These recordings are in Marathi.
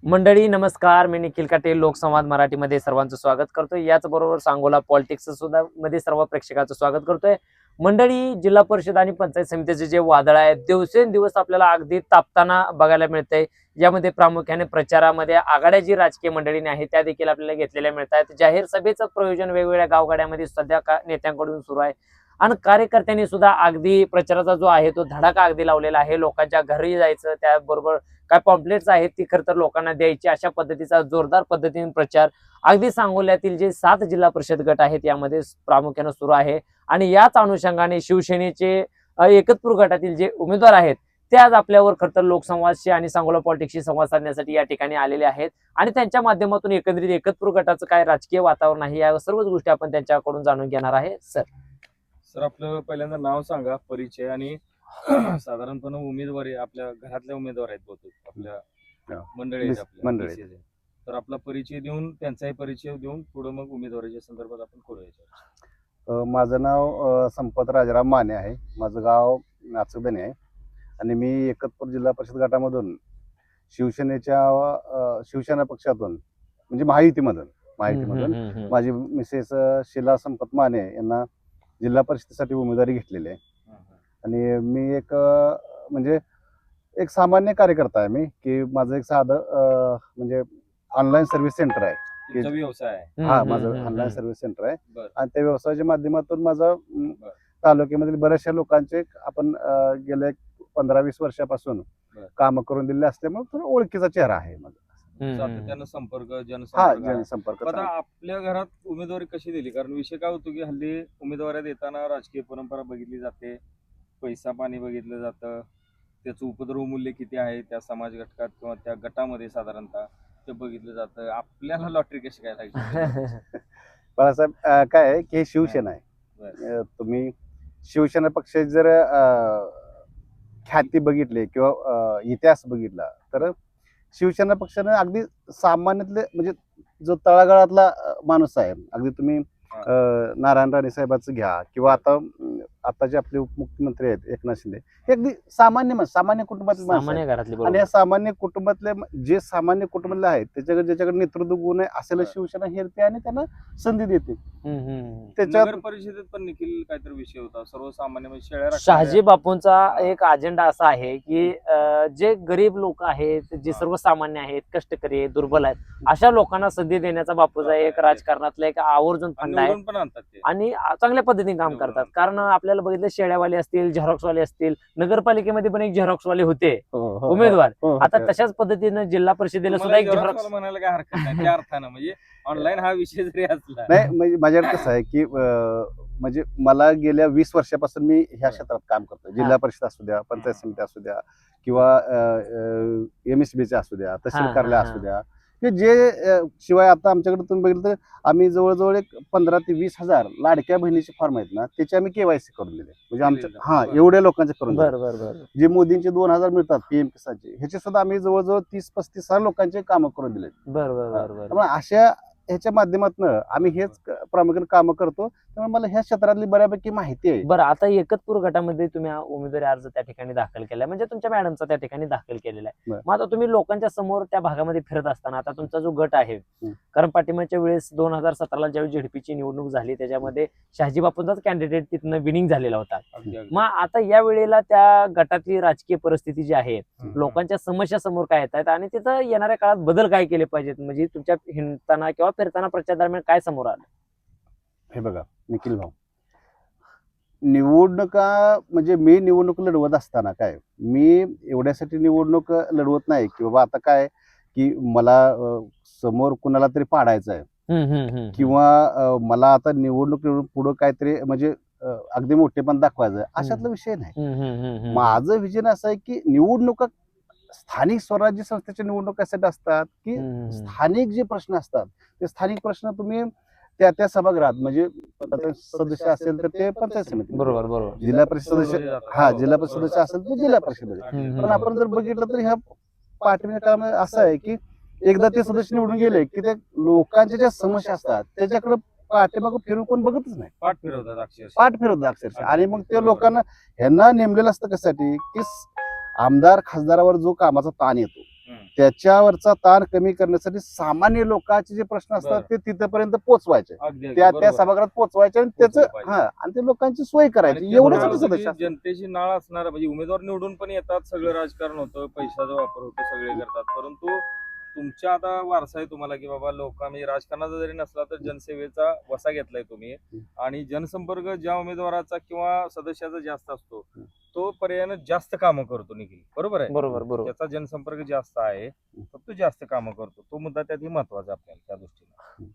मंडळी नमस्कार, मी निखिल काटे लोकसंवाद मराठीमध्ये सर्वांचं स्वागत करतोय. याचबरोबर सांगोला पॉलिटिक्स सुद्धा मध्ये सर्व प्रेक्षकांचं स्वागत करतोय. मंडळी, जिल्हा परिषद आणि पंचायत समितीचे जे वादळ आहे दिवसेंदिवस आपल्याला अगदी तापताना बघायला मिळतंय. यामध्ये प्रामुख्याने प्रचारामध्ये आघाड्या जी राजकीय मंडळीने आहे त्या देखील आपल्याला घेतलेल्या मिळत आहेत. जाहीर सभेचं प्रयोजन वेगवेगळ्या गावगाड्यामध्ये सध्या नेत्यांकडून सुरू आहे आणि कार्यकर्त्यांनी सुद्धा अगदी प्रचाराचा जो आहे तो धडाका अगदी लावलेला आहे. लोकांच्या घरी जायचं, त्याबरोबर काय पॉम्पलेट्स आहेत ती खरं तर लोकांना द्यायची, अशा पद्धतीचा जोरदार पद्धतीने प्रचार अगदी सांगोल्यातील जे 7 जिल्हा परिषद गट आहेत यामध्ये प्रामुख्याने सुरू आहे. आणि याच अनुषंगाने शिवसेनेचे एकतपूर गटातील जे उमेदवार आहेत ते आज आपल्यावर खरं तर लोकसंवादशी आणि सांगोला पॉलिटिक्सशी संवाद साधण्यासाठी या ठिकाणी आलेले आहेत. आणि त्यांच्या माध्यमातून एकंदरीत एकतपूर गटाचं काय राजकीय वातावरण आहे या सर्वच गोष्टी आपण त्यांच्याकडून जाणून घेणार आहे. सर आपलं पहिल्यांदा नाव सांगा, परिचय आणि साधारणपणे उमेदवारी आपल्या घरातल्या उमेदवार आहेत बहुतेक आपल्या मंडळी तर आपला परिचय देऊन त्यांचाही परिचय देऊन पुढे मग उमेदवारीच्या संदर्भात आपण करूया. माझं नाव संपत राजाराम माने आहे. माझं गाव नाचकदणी आहे आणि मी एकतपूर जिल्हा परिषद गटामधून शिवसेना पक्षातून म्हणजे माहितीमधून माझी मिसेस शीला संपत माने यांना जिल्हा परिषदेसाठी उमेदवारी घेतलेली आहे. आणि मी म्हणजे एक सामान्य कार्यकर्ता आहे. मी की माझं एक साधं म्हणजे ऑनलाईन सर्व्हिस सेंटर आहे. व्यवसाय आहे. हा, माझं ऑनलाईन सर्व्हिस सेंटर आहे आणि त्या व्यवसायाच्या माध्यमातून माझं तालुक्यामधील बऱ्याचशा लोकांचे आपण गेल्या 15-20 वर्षापासून काम करून दिलेले असल्यामुळे थोडा ओळखीचा चेहरा आहे माझा. सातत्यानं जनसंपर्क. आता आपल्या घरात उमेदवारी कशी दिली? कारण विषय काय होतो की हल्ली उमेदवारी देताना राजकीय परंपरा बघितली जाते, पैसा पाणी बघितलं जातं, त्याचं उपद्रव मूल्य किती आहे त्या समाज घटकात किंवा त्या गटामध्ये साधारणतः ते बघितलं जातं. आपल्याला लॉटरी कशी काय लागली? बाळासाहेब, काय आहे की हे शिवसेना आहे. तुम्ही शिवसेना पक्षाची जर ख्याती बघितली किंवा इतिहास बघितला तर शिवसेना पक्षाने अगदी सामान्यातले म्हणजे जो तळागाळातला माणूस आहे, अगदी तुम्ही नारायण राणे साहेबांचं घ्या किंवा आता जे आपले उपमुख्यमंत्री आहेत एकनाथ शिंदे, हे अगदी सामान्य कुटुंबातले माणसं आहेत. आणि या सामान्य कुटुंबातले जे सामान्य कुटुंबातले आहेत ज्याच्याकडे नेतृत्व गुण आहे असेल शिवसेना हेरते आणि त्यांना संधी देते. त्याच्यात परिषदेत पण निखिल काहीतरी विषय होता, सर्वसामान्य म्हणजे शेळ्या शहाजी बापूंचा एक अजेंडा असा आहे की जे गरीब लोक आहेत, जे सर्वसामान्य आहेत, कष्टकरी आहेत, दुर्बल आहेत, अशा लोकांना संधी देण्याचा बापूचा एक राजकारणातला एक आवर्जून फंड आहे आणि चांगल्या पद्धतीने काम करतात. कारण आपल्याला बघितलं शेळ्यावाले असतील, झेरॉक्सवाले असतील, नगरपालिकेमध्ये पण एक झेरॉक्सवाले होते उमेदवार. आता तशाच पद्धतीनं जिल्हा परिषदेला सुद्धा एक झेरॉक्स म्हणायला काय हरकत नाही त्या अर्थानं, म्हणजे ऑनलाईन हा विषय जरी असला नाही. म्हणजे माझ्याकडे कसं आहे की म्हणजे मला गेल्या 20 वर्षापासून मी ह्या क्षेत्रात काम करतो. जिल्हा परिषद असू द्या, पंचायत समिती असू द्या किंवा MSBचे असू द्या, तहसील कार्यालय असू द्या, की जे शिवाय आता आमच्याकडे तुम्ही बघितलं तर आम्ही जवळजवळ एक 15 ते 20 हजार लाडक्या बहिणीचे फॉर्म आहेत ना, त्याचे आम्ही KYC करून दिले. म्हणजे आमच्या एवढ्या लोकांचे करून दिले. जे मोदींचे 2000 मिळतात PM किसानचे, ह्याचे सुद्धा आम्ही जवळजवळ 30-35 हजार लोकांचे काम करून दिले. बरोबर. अशा ह्याच्या माध्यमातून आम्ही हेच प्रामुख्याने काम करतो, त्यामुळे मला ह्या क्षेत्रातली बऱ्यापैकी माहिती आहे. बरं, आता एकतपूर गटामध्ये तुम्ही उमेदवारी अर्ज त्या ठिकाणी दाखल केलाय, म्हणजे तुमच्या मॅडमचा त्या ठिकाणी दाखल केलेला आहे. मग आता तुम्ही लोकांच्या समोर त्या भागामध्ये फिरत असताना आता तुमचा जो गट आहे, कारण पाठिंबाच्या वेळेस 2017ला ज्यावेळी ZDPची निवडणूक झाली त्याच्यामध्ये शहाजी बापूंचाच कॅन्डिडेट तिथनं विनिंग झालेला होता. मग आता या वेळेला त्या गटातली राजकीय परिस्थिती जी आहे, लोकांच्या समस्या समोर काय येत आहेत आणि तिथं येणाऱ्या काळात बदल काय केले पाहिजेत, म्हणजे तुमच्या हिंडताना किंवा फिरताना प्रचार दरम्यान काय समोर आलं? हे बघा निखिल भाऊ, निवडणुका म्हणजे मी निवडणूक लढवत असताना काय, मी एवढ्यासाठी निवडणूक लढवत नाही की बाबा आता काय की मला समोर कुणाला तरी पाडायचं आहे किंवा मला आता निवडणूक पुढं काहीतरी म्हणजे अगदी मोठेपण दाखवायचं, अशातला विषय नाही. माझं विजन असं आहे की निवडणुका स्थानिक स्वराज्य संस्थेच्या निवडणूक कशासाठी असतात की स्थानिक जे प्रश्न असतात ते स्थानिक प्रश्न तुम्ही त्या सभागृहात म्हणजे सदस्य असेल तर ते पंचायत समिती, बरोबर, जिल्हा परिषद सदस्य जिल्हा परिषद सदस्य असेल तर जिल्हा परिषद. पण आपण जर बघितलं तर ह्या पाठिंब्याच्या काळामध्ये असं आहे की एकदा ते सदस्य निवडून गेले की ते लोकांच्या ज्या समस्या असतात त्याच्याकडे पाठीमागं फिरून कोण बघतच नाही, पाठ फिरवतात अक्षरशः. आणि मग ते लोकांना ह्यांना नेमलेलं असतं कशासाठी की आमदार खासदारावर जो कामाचा ताण येतो त्याच्यावरचा ताण कमी करण्यासाठी सामान्य लोकांचे जे प्रश्न असतात बरं. ते तिथपर्यंत पोहोचवायचे, अगदी त्या बरोबर. सभागृहात पोहोचवायचे आणि पोहोचलं त्याचं पाहिजे. आणि ते लोकांची सोय करायची, आणि एवढंच काय होतं होतं की सदस्य. जनतेची नाळ असणार म्हणजे उमेदवार निवडून पण येतात, सगळं राजकारण होतं, पैशाचा वापर होतो, सगळे करतात. परंतु तुमच्या आता वारसा आहे तुम्हाला की बाबा लोक म्हणजे राजकारणाचा जरी नसला तर जनसेवेचा वसा घेतलाय तुम्ही, आणि जनसंपर्क ज्या उमेदवाराचा किंवा सदस्याचा जास्त असतो तो पर्यायानं जास्त कामं करतो निखिल, बरोबर आहे. बरोबर बरोबर. त्याचा जनसंपर्क जास्त आहे तर तो जास्त कामं करतो, तो मुद्दा त्यातही महत्वाचा आपल्याला त्या दृष्टीने.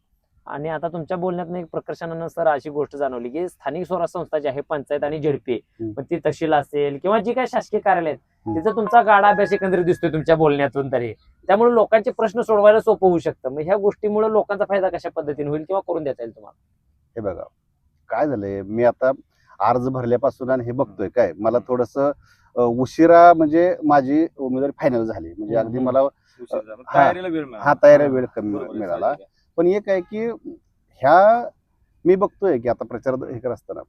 आणि आता तुमच्या बोलण्यात एक प्रकर्षानं सर अशी गोष्ट जाणवली की स्थानिक स्वराज्य संस्था जी आहे पंचायत आणि झेडपी, मग ती तहसील असेल किंवा जी काही शासकीय कार्यालय आहेत तिचा तुमचा गाडा अभ्यास एकंदरीत दिसतोय तुमच्या बोलण्यातून तरी, त्यामुळे लोकांचे प्रश्न सोडवायला सोपं होऊ शकतं. मग ह्या गोष्टीमुळे लोकांचा फायदा कशा पद्धतीने होईल किंवा करून देता येईल तुम्हाला? हे बघा काय झालंय, मी आता अर्ज भरल्यापासून आणि हे बघतोय काय, मला थोडस उशिरा म्हणजे माझी उमेदवारी फायनल झाली, म्हणजे अगदी मला उशीर झाला. तयारीला वेळ मिळाला. हा तयारी वेळ कमी बरोबर आहे, मिळाला. साहजिक आहे. पण एक आहे की ह्या मी बघतोय की आता प्रचार हे करत असताना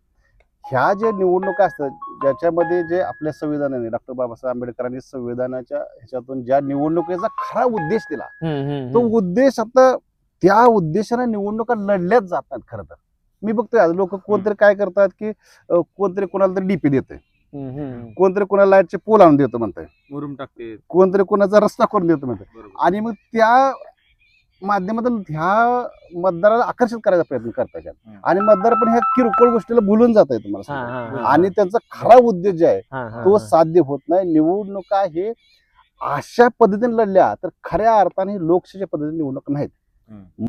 ह्या ज्या निवडणुका असतात ज्याच्यामध्ये जे आपल्या संविधानाने डॉक्टर बाबासाहेब आंबेडकरांनी संविधानाच्या ह्याच्यातून ज्या निवडणुकीचा खरा उद्देश दिला, तो उद्देश आता त्या उद्देशाने निवडणुका लढल्याच जातात. खरं तर मी बघतोय आज लोक कोणतरी काय करतात की कोणतरी कोणाला तरी डीपी देते, कोणतरी कोणाला लाईटचे पोल आणून देतो म्हणताय, मुरुम टाकते, कोणतरी कोणाचा रस्ता करून देतो म्हणताय, बरोबर. आणि मग त्या माध्यमातून ह्या मतदाराला आकर्षित करायचा प्रयत्न करतायत आणि मतदार पण ह्या किरकोळ गोष्टीला भुलून जात आहे तुम्हाला सांगतो. आणि त्यांचा खरा उद्देश जे आहे तो साध्य होत नाही. निवडणुका हे अशा पद्धतीने लढल्या तर खऱ्या अर्थाने लोकशाही पद्धतीने निवडणूक नाहीत.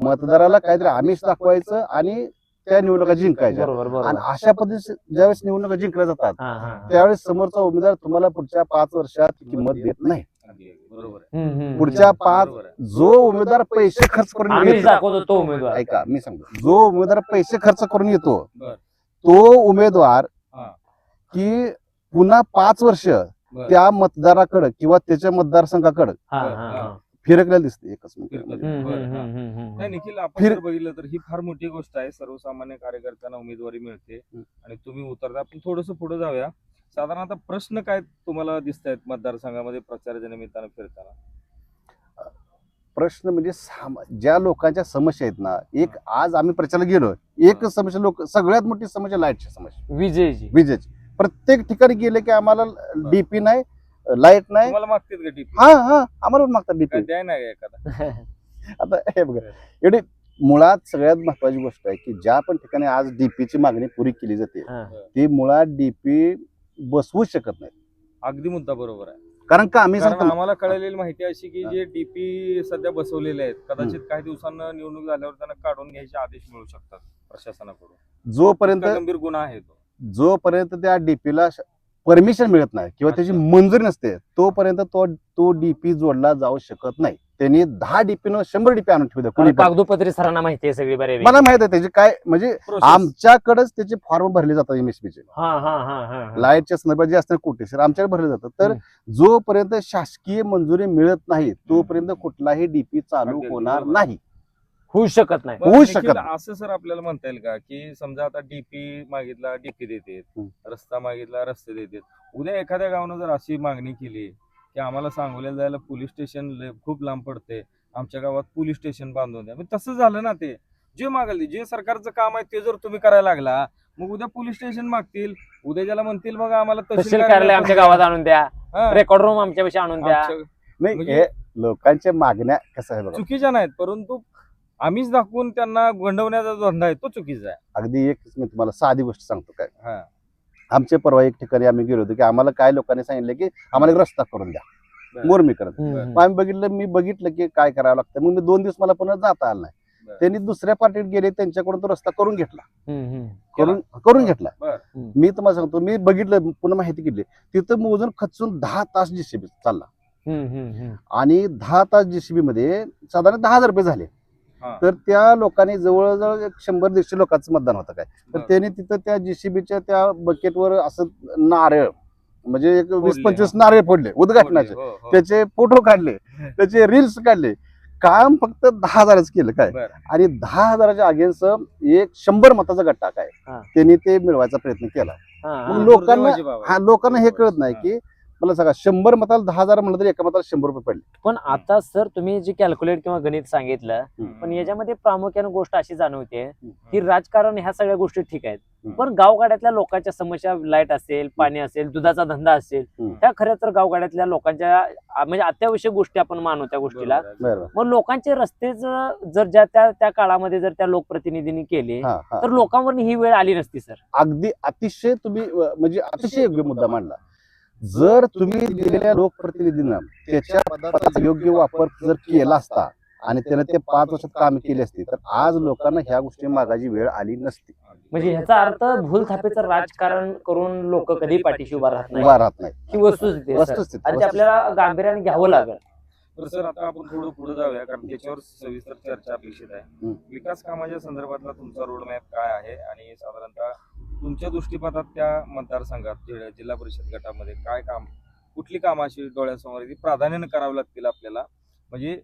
मतदाराला काहीतरी आमिष दाखवायचं आणि त्या निवडणुका जिंकायच्या, बरोबर आणि बरोबर. अशा पद्धतीने ज्यावेळेस निवडणुका जिंकल्या जातात त्यावेळेस समोरचा उमेदवार तुम्हाला पुढच्या 5 वर्षात किंमत देत नाही. बरोबर आहे. पुढच्या 5 बरोबर आहे. जो उमेदवार पैसे खर्च करून आम्ही येतो, दाखवतो तो उमेदवार. ऐका मी सांगतो, जो उमेदवार पैसे खर्च करून येतो बर. तो उमेदवार हा. की पुन्हा 5 वर्ष बर. त्या मतदाराकडे किंवा त्याच्या मतदारसंघाकडे फिरकलेला दिसते एकच मिनिट. नाही निखिल, आपण जर बघितलं तर ही फार मोठी गोष्ट आहे. सर्वसामान्य कार्यकर्त्यांना उमेदवारी मिळते आणि तुम्ही उतरता. आपण थोडस पुढे जाऊया. साधारणतः प्रश्न काय तुम्हाला दिसत आहेत मतदारसंघामध्ये प्रचाराच्या निमित्तानं फिरताना? प्रश्न म्हणजे ज्या लोकांच्या समस्या आहेत ना, एक आज आम्ही प्रचाराला गेलो, एक समस्या सगळ्यात मोठी समस्या लाईटची समस्या, विजयची. विजेची. प्रत्येक ठिकाणी गेले की आम्हाला डीपी नाही, लाईट नाही. तुम्हाला मागतात का टीपी? हा हा आम्हाला पण मागतात डीपी. द्याय नाही एखादा? आता हे बघा, एवढी मुळात सगळ्यात महत्वाची गोष्ट आहे की ज्या पण ठिकाणी आज डीपीची मागणी पुरी केली जाते ती मुळात डीपी बसवू शकत नाही. अगदी मुद्दा बरोबर आहे. कारण का आम्ही कारण सांगतो आम्हाला कळलेली माहिती अशी की जे डीपी सध्या बसवलेले आहेत कदाचित काही दिवसांना निवडणूक झाल्यावर त्यांना काढून घ्यायचे आदेश मिळू शकतात प्रशासनाकडून. जोपर्यंत इतका गंभीर गुन्हा आहे तो. जोपर्यंत त्या डीपीला परमिशन मिळत नाही किंवा त्याची मंजुरी नसते तोपर्यंत तो डीपी जोडला जाऊ शकत नाही. त्यांनी 10 डीपी 100 डीपी आणून ठेवू द्या कोणी पण. कागदोपत्री सरांना माहिती आहे सगळी बरे. मला माहित आहे त्याचे काय म्हणजे Process. आमच्याकडेच त्याचे फॉर्म भरले जातात एमएसपीचे. हा लाईटच्या संदर्भात जे असतात कोटेशन आमच्याकडे भरले जातात. तर जोपर्यंत शासकीय मंजुरी मिळत नाही तोपर्यंत कुठलाही डीपी चालू अगदी होणार बरोबर. नाही. होऊ शकत नाही. बरं, होऊ निखिल, शकत नाही. असं सर आपल्याला म्हणता येईल का की समजा आता डीपी मागितला डीपी देतात, रस्ता मागितला रस्ते देतात, उद्या एखाद्या गावानं जर अशी मागणी केली की आम्हाला सांगोल्याला जायला पोलीस स्टेशन खूप लांब पडते, आमच्या गावात पोलीस स्टेशन बांधून द्या, तसं झालं ना, ते जे मागेल जे सरकारचं काम आहे ते जर तुम्ही करायला लागला मग उद्या पोलीस स्टेशन मागतील, उद्या ज्याला म्हणतील बघा आम्हाला तहसील कार्यालय आमच्या गावात आणून द्या, हा. रेकॉर्ड रूम आमच्यापाशी आणून द्या. नाही म्हणजे- हे लोकांच्या मागण्या कसं आहे बघा, चुकीच्या नाहीत, परंतु आम्हीच दाखवून त्यांना गंडवण्याचा धंदा आहे तो चुकीचा आहे. अगदी एक मी तुम्हाला साधी गोष्ट सांगतो काय. हा. आमच्या परवा एक ठिकाणी आम्ही गेलो होतो की आम्हाला काय लोकांनी सांगितलं की आम्हाला एक रस्ता करून द्या बरं. मोरमी करत. हम्म. मग आम्ही मी बघितलं की काय करावं लागतं. मग मी 2 दिवस मला पुन्हा जाता आलं नाही. बरं. त्यांनी दुसऱ्या पार्टीत गेले त्यांच्याकडून तो रस्ता करून घेतला. हम्म. करून घेतला. बरं. मी तुम्हाला सांगतो मी बघितलं पुन्हा माहिती घेतली तिथं मोजून खचून 10 तास जेसीबी चालला आणि 10 तास जेसीबी मध्ये साधारण 10,000 रुपये झाले. हा. तर त्या लोकांनी जवळजवळ 100-150 लोकांचं मतदान होतं काय. तर बरं. त्यांनी तिथं त्या जेसीबीच्या त्या बकेटवर असं नारळ म्हणजे एक फोडले, 20-25 नारळ फोडले उद्घाटनाचे. हो, हो. त्याचे फोटो काढले, त्याचे रील्स काढले. काम फक्त 10,000च केलं काय. बरं. आणि 10,000च्या अगेन्स्ट एक 100 मताचा गट्टा काय हा. त्यांनी ते मिळवायचा प्रयत्न केला. मग हा. लोकांना दुर्दैवाची बाब आहे. लोकांना हे कळत नाही हा. की मला सांगा 100 मताला 10,000 म्हणलं तरी एका मताला 100 रुपये पडले. पण आता सर तुम्ही जे कॅल्क्युलेट किंवा गणित सांगितलं, हम्म. पण याच्यामध्ये प्रामुख्याने गोष्ट अशी जाणवते की हम्म. राजकारण ह्या सगळ्या गोष्टी ठीक आहेत, हम्म. पण गावगाड्यातल्या लोकांच्या समस्या, लाईट असेल, पाणी असेल, दुधाचा धंदा असेल, हम्म. ह्या खऱ्या तर गावगाड्यातल्या लोकांच्या म्हणजे अत्यावश्यक गोष्टी आपण मानू त्या गोष्टीला. बरोबर आहे. बरोबर. मग लोकांचे रस्ते जर ज्या त्या काळामध्ये जर त्या लोकप्रतिनिधींनी केले हा हा तर लोकांवर ही वेळ आली नसती सर. अगदी अतिशय तुम्ही म्हणजे अतिशय योग्य मुद्दा मांडला. जर तुम्ही दिलेल्या लोकप्रतिनिधींना त्याच्या पदाचा योग्य वापर जर केला असता आणि त्याने ते 5 वर्षात काम केली असती तर आज लोकांना ह्या गोष्टी मागायची वेळ आली नसती, म्हणजे ह्याचा अर्थ भूलथापेचं राजकारण करून लोक कधी पाठीशी उभा राहत नाही उभा राहत नाही. ही वस्तुस्थिती आहे, सर. वस्तुस्थिती आणि ते आपल्याला गांभीर्याने घ्यावं लागेल. तर सर आता आपण थोडं पुढे जाऊया कारण त्याच्यावर सविस्तर चर्चा अपेक्षित आहे. हम्म. विकास कामाच्या संदर्भातला तुमचा रोडमॅप काय आहे आणि साधारणतः तुमच्या दृष्टीपथात त्या मतदारसंघात जिल्हा परिषद गटामध्ये काय काम, कुठली कामं अशी डोळ्यासमोर येते, प्राधान्याने करावी लागतील आपल्याला, म्हणजे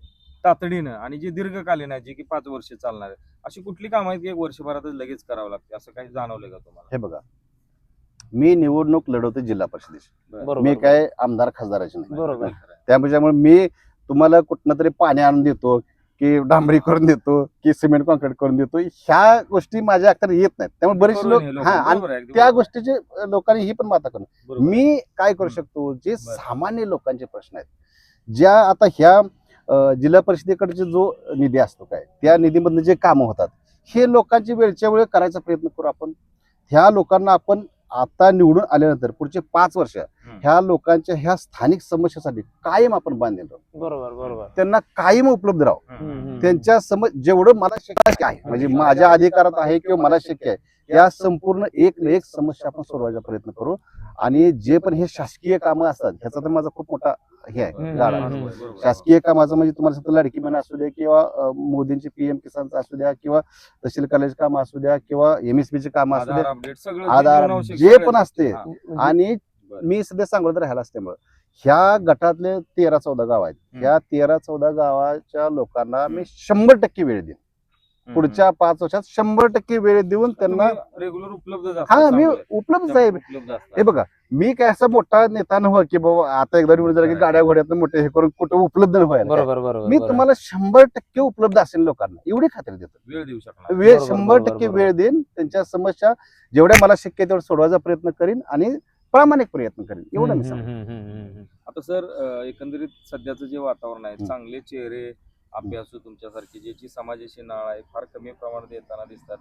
तातडीनं आणि जी दीर्घकालीन आहे जी की 5 वर्ष चालणार आहे, अशी कुठली कामं आहेत की 1 वर्षभरातच लगेच करावं लागते, असं काही जाणवलं का तुम्हाला? हे बघा, मी निवडणूक लढवतो जिल्हा परिषदेची. बरं. मी काय आमदार खासदाराची नाही. बरोबर. त्यामुळे मी तुम्हाला कुठनं तरी पाणी आणून देतो की डांबरी करून देतो की सिमेंट कॉन्क्रीट करून देतो, ह्या गोष्टी माझ्या अख्तर येत नाहीत. त्यामुळे बरेचसे लोक करून हे हा आणि बरोबर आहे, अगदी त्या बरोबर. गोष्टीचे लोकांनी ही पण माता करणं. बरोबर. मी काय करू हम्म. शकतो, जे बरं. सामान्य लोकांचे प्रश्न आहेत, ज्या आता ह्या जिल्हा परिषदेकडचे जो निधी असतो काय त्या निधीमधनं जे कामं होतात हे लोकांची वेळच्या वेळ करायचा प्रयत्न करू आपण. ह्या लोकांना आपण आता निवडून आल्यानंतर पुढचे 5 वर्ष ह्या लोकांच्या ह्या स्थानिक समस्यासाठी कायम आपण बांधलेलो राहू. बरोबर बरोबर. त्यांना कायम उपलब्ध राहू. हम्म. त्यांच्या जेवढं मला शक्य आहे म्हणजे माझ्या अधिकारात आहे किंवा मला शक्य आहे या संपूर्ण एक समस्या आपण सोडवायचा प्रयत्न करू. आणि जे पण हे शासकीय कामं असतात ह्याचा तर माझा खूप मोठा हे आहे गाडा. बरोबर. शासकीय कामाचं म्हणजे तुम्हाला सांगतो लाडकी बहीण असू द्या किंवा मोदींची PM किसानचं असू द्या किंवा तहसील कॉलेज काम असू द्या किंवा MSBची कामं असू आधार द्या, अपडेट सगळं आधार जीवनावश्यक जे सगळ्या पण गोष्टी. असते. हा. आणि बरं. मी सध्या सांगतो राहायला असल्यामुळे ह्या गटातले 13-14 गाव आहेत. ह्या 13-14 गावाच्या लोकांना मी 100% वेळ देईन. पुढच्या 5 वर्षात 100% वेळ देऊन त्यांना रेग्युलर उपलब्ध हा मी उपलब्ध आहे. हे बघा, मी काय असा मोठा नेता नव्हे की बाबा आता एकदा निवडून झाला की गाड्या घोड्यात मोठे हे करून कुठं उपलब्ध न व्हायला. बरोबर बरोबर. मी तुम्हाला 100% उपलब्ध असेल लोकांना एवढी खात्री देतो. वेळ देऊ शकणार. वेळ बरोबर, 100% बरोबर. वेळ देईन. त्यांच्या समस्या जेवढ्या मला शक्य आहे तेवढं सोडवायचा प्रयत्न करीन आणि प्रामाणिक प्रयत्न करीन एवढं मी सांगतो. आता सर एकंदरीत सध्याचं जे वातावरण आहे, हम्म. चांगले चेहरे अभ्यासू तुमच्यासारखे ज्याची समाजाशी नाळ आहे फार कमी प्रमाणात येताना दिसतात.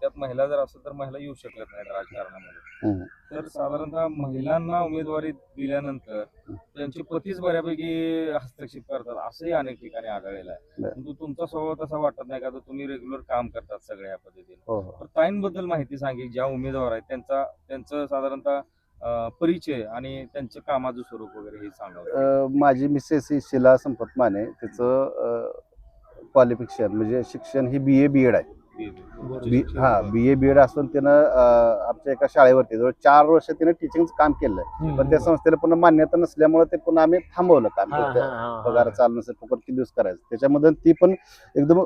त्यात महिला जर असेल तर महिला येऊ शकत नाहीत राजकारणामध्ये. हम्म. तर साधारणतः महिलांना उमेदवारी दिल्यानंतर त्यांचे पतीच बऱ्यापैकी हस्तक्षेप करतात असंही अनेक ठिकाणी आढळलेलं आहे. बरं. परंतु तुमचा स्वभाव तसा वाटत नाही का, तर तुम्ही रेग्युलर काम करतात सगळ्या या पद्धतीने. हो हो. तर ताईंबद्दल माहिती सांगे, ज्या उमेदवार आहेत त्यांचं साधारणतः परिचय आणि त्यांच्या कामाचं स्वरूप वगैरे हे सांगा. माझी मिसेस ही शिला संपत माने, तिचं क्वालिफिकेशन म्हणजे शिक्षण ही BA BEd आहे. BA BEd असून तिनं आमच्या एका शाळेवरती जवळ 4 वर्ष तिने टीचिंगचं काम केलंय. पण त्या संस्थेला पुन्हा मान्यता नसल्यामुळे ते पुन्हा आम्ही थांबवलं काम. पगार चालू नसेल फुकट किती दिवस करायचं. त्याच्यामध्ये ती पण एकदम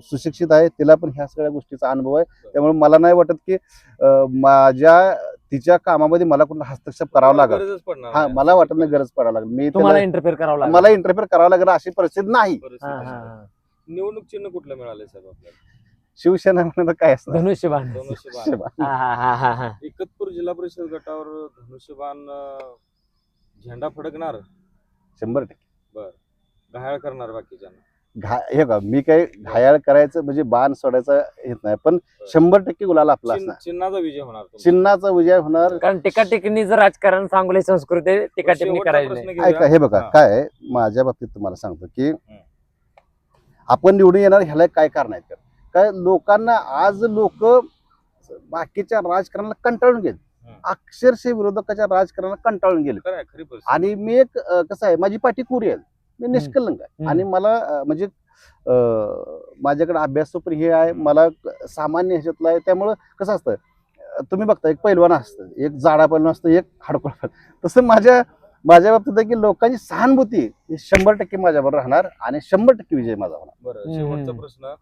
सुशिक्षित आहे. तिला पण ह्या सगळ्या गोष्टीचा अनुभव आहे. त्यामुळे मला नाही वाटत की तिच्या कामामध्ये मला कुठला हस्तक्षेप करावा लागेल. गरजच पडणार हा नाही. मला वाटत नाही गरज पडायला लागेल. मी तुम्हाला त्याला- इंटरफेअर करावं लागेल. मला इंटरफेअर करावं लागेल अशी परिस्थिती नाही. परिस्थिती आहे. निवडणूक चिन्ह कुठलं मिळालंय साहेब आपल्याला? शिवसेना म्हणून काय असतं धनुष्यबाण. धनुष्यबाण. एकतपूर जिल्हा परिषद गटावर धनुष्यबाण झेंडा फडकणार, 100%. घायाळ करणार बाकीच्यांना. हे का मी काही घायाळ करायचं म्हणजे बाण सोडायचं येत नाही, पण 100% गुलाल आपला असणार. चिन्हाचा विजय होणार तुमचा. चिन्हाचा विजय होणार. कारण टीकाटिकणीचं राजकारण सांगोली संस्कृती आहे, टीकाटिकणी शेवटचा करायची प्रश्न नाही. घेऊया. ऐका हे बघा हा. काय आहे, माझ्या बाबतीत तुम्हाला सांगतो की आपण निवडून येणार ह्याला काय कारण आहेत काय लोकांना आज लोक बाकीच्या राजकारणाला कंटाळून गेले. अक्षरशः विरोधकाच्या राजकारणाला कंटाळून गेले. खरं आहे, खरी परिस्थिती. आणि मी एक कसं आहे, माझी पाठी कुरी आहे, मी निष्कलंक आहे आणि मला म्हणजे माझ्याकडे अभ्यास पण हे आहे, मला सामान्य ह्याच्यातलं आहे. त्यामुळं कसं असतं, तुम्ही बघता एक पैलवान असतं, एक जाडा पैलवान असतं, एक हाडकोळा. तसं माझ्या बाबतीत आहे की लोकांची सहानुभूती ही 100% माझ्याबरोबर राहणार आणि 100% विजय माझा होणार. बरं, शेवटचा प्रश्न.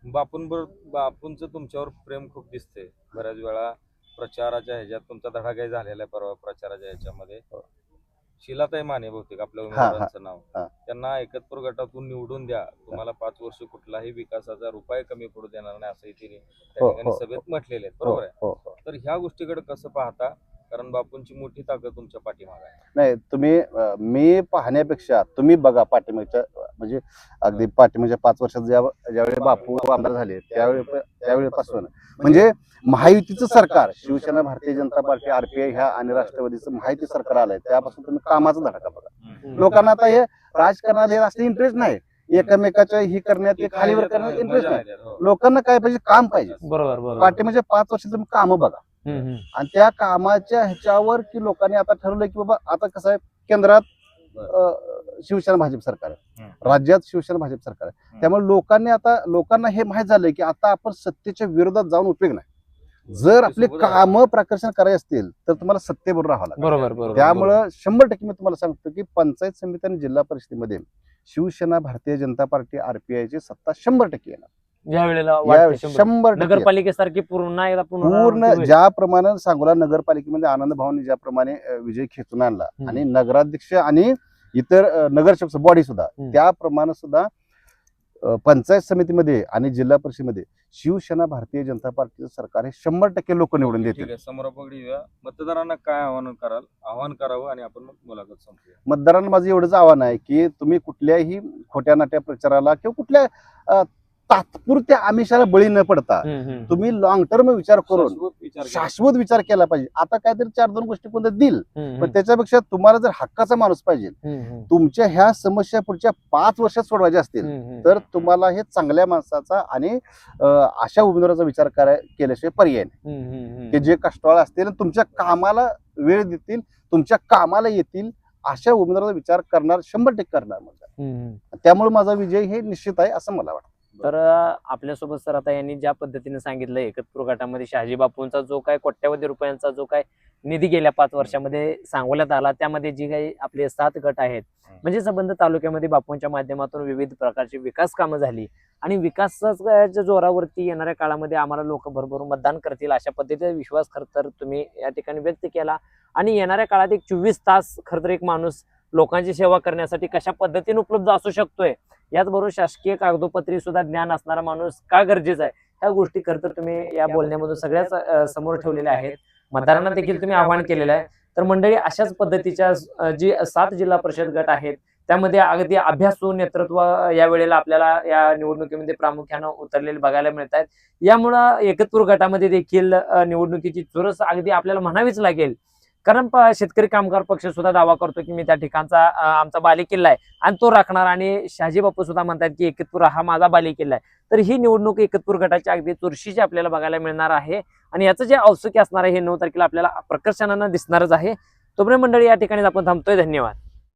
बापूंचं तुमच्यावर प्रेम खूप दिसते बऱ्याच वेळा प्रचाराच्या ह्याच्यात. तुमचा धडा काही झालेला आहे परवा प्रचाराच्या ह्याच्यामध्ये. शिलाताई माने बहुतेक आपल्या हा. उमेदवारांचं नाव, हा. त्यांना एकतपूर गटातून निवडून द्या, तुम्हाला 5 वर्ष कुठलाही विकासाचा रुपये कमी पडू देणार नाही असंही तिने त्या हो, ठिकाणी हो, सभेत म्हटलेले आहेत, हो, बरोबर आहे. हो, हो. तर ह्या गोष्टीकडे कसं पाहता, कारण बापूंची मोठी ताकद तुमच्या पाठीमागे आहे. नाही तुम्ही मी पाहण्यापेक्षा तुम्ही बघा पाठीमागच्या म्हणजे अगदी पाठीमागच्या 5 वर्षात ज्यावेळी बापू आमदार झाले त्यावेळेपासून म्हणजे महायुतीचं सरकार शिवसेना भारतीय जनता पार्टी आरपीआय ह्या आणि राष्ट्रवादीचं महायुती सरकार आलंय त्यापासून तुम्ही कामाचा धडका बघा. लोकांना आता हे राजकारणात हे असले इंटरेस्ट नाही, एकमेकाच्या ही करण्यात हे खालीवर करण्यात इंटरेस्ट नाही. हो. लोकांना काय पाहिजे, काम पाहिजे. बरोबर बरोबर. पाठीमागच्या 5 वर्षात तुम्ही कामं बघा आणि त्या कामाच्या ह्याच्यावर की लोकांनी आता ठरवलं की बाबा आता कसं आहे, केंद्रात शिवसेना भाजप सरकार आहे, राज्यात शिवसेना भाजप सरकार आहे. त्यामुळे लोकांना हे माहीत झालंय की आता आपण सत्तेच्या विरोधात जाऊन उपयोग नाही. जर आपले कामं प्रकर्षण करायचे असतील तर तुम्हाला सत्तेबरोबर राहावं लागेल. बरोबर बरोबर. त्यामुळं 100% मी तुम्हाला सांगतो की पंचायत समिती आणि जिल्हा परिषदेमध्ये शिवसेना भारतीय जनता पार्टी आरपीआयची सत्ता 100% येणार. या वेळेला यावेळी 100% नगरपालिकेसारखी पूर्ण एकदा पूर्ण ज्याप्रमाणे सांगोला नगरपालिकेमध्ये आनंद भावांनी ज्याप्रमाणे विजय खेचून आणला आणि नगराध्यक्ष आणि इतर नगरसेवक बॉडी सुद्धा त्याप्रमाणे सुद्धा पंचायत समितीमध्ये आणि जिल्हा परिषदेमध्ये शिवसेना भारतीय जनता पार्टीचं सरकार हे 100% लोक निवडून ठीक देतील. आहे, समोरापगडी येऊया. मतदारांना काय आव्हान करावं आणि आपण मग मुलाखत संपूया. मतदारांना माझं एवढंच आव्हान आहे की तुम्ही कुठल्याही खोट्या नाट्या प्रचाराला किंवा कुठल्या तात्पुरत्या आमिषाला बळी न पडता तुम्ही लॉंग टर्म विचार करून शाश्वत विचार केला पाहिजे. आता काहीतरी 4-2 गोष्टी कोणत्या देईल, पण त्याच्यापेक्षा तुम्हाला जर हक्काचा माणूस पाहिजे, तुमच्या ह्या समस्या पुढच्या 5 वर्षात सोडवायच्या असतील तर तुम्हाला हे चांगल्या माणसाचा आणि अशा उमेदवाराचा विचार केल्याशिवाय पर्याय नाही की जे कष्टवाळ असतील तुमच्या कामाला वेळ देतील, तुमच्या कामाला येतील, अशा उमेदवाराचा विचार करणार 100% करणार. त्यामुळे माझा विजय हे निश्चित आहे असं मला वाटतं. तर आपल्यासोबत सर आता यांनी ज्या पद्धतीने सांगितलं एकतपूर गटामध्ये शहाजी बापूंचा जो काय कोट्यवधी रुपयांचा जो काय निधी गेल्या 5 वर्षामध्ये सांगोल्यात आला, त्यामध्ये जी काही आपले 7 गट आहेत म्हणजे संबंध तालुक्यामध्ये बापूंच्या माध्यमातून विविध प्रकारची विकास कामं झाली आणि विकासाच्या जोरावरती येणाऱ्या काळामध्ये आम्हाला लोक भरभरून मतदान करतील अशा पद्धतीचा विश्वास खरं तर तुम्ही या ठिकाणी व्यक्त केला. आणि येणाऱ्या काळात एक 24 तास खरं तर एक माणूस लोकांची सेवा करण्यासाठी कशा पद्धतीने उपलब्ध असू शकतोय, याचबरोबर शासकीय कागदोपत्री सुद्धा ज्ञान असणारा माणूस का गरजेचा आहे, ह्या गोष्टी खरं तर तुम्ही या बोलण्यामधून सगळ्याच समोर ठेवलेल्या आहेत. मतदारांना देखील तुम्ही आवाहन केलेलं आहे. तर मंडळी अशाच पद्धतीच्या जी 7 जिल्हा परिषद गट आहेत त्यामध्ये अगदी अभ्यासू नेतृत्व या वेळेला आपल्याला या निवडणुकीमध्ये प्रामुख्यानं उतरलेले बघायला मिळत आहेत. यामुळं एकतपूर गटामध्ये देखील निवडणुकीची चुरस अगदी आपल्याला म्हणावीच लागेल. कारण शेतकरी कामगार पक्ष सुद्धा दावा करतो की मी त्या ठिकाणचा आमचा बालेकिल्ला आहे आणि तो राखणार आणि शहाजी बापू सुद्धा म्हणतात की एकतपूर हा माझा बालेकिल्ला आहे. तर ही निवडणूक एकतपूर गटाची अगदी चुरशीची आपल्याला बघायला मिळणार आहे आणि याचं जे औत्सुक्य असणार आहे हे 9 तारखेला आपल्याला प्रकर्षानं दिसणारच आहे. तोपर्यंत मंडळी या ठिकाणी आपण थांबतोय. धन्यवाद.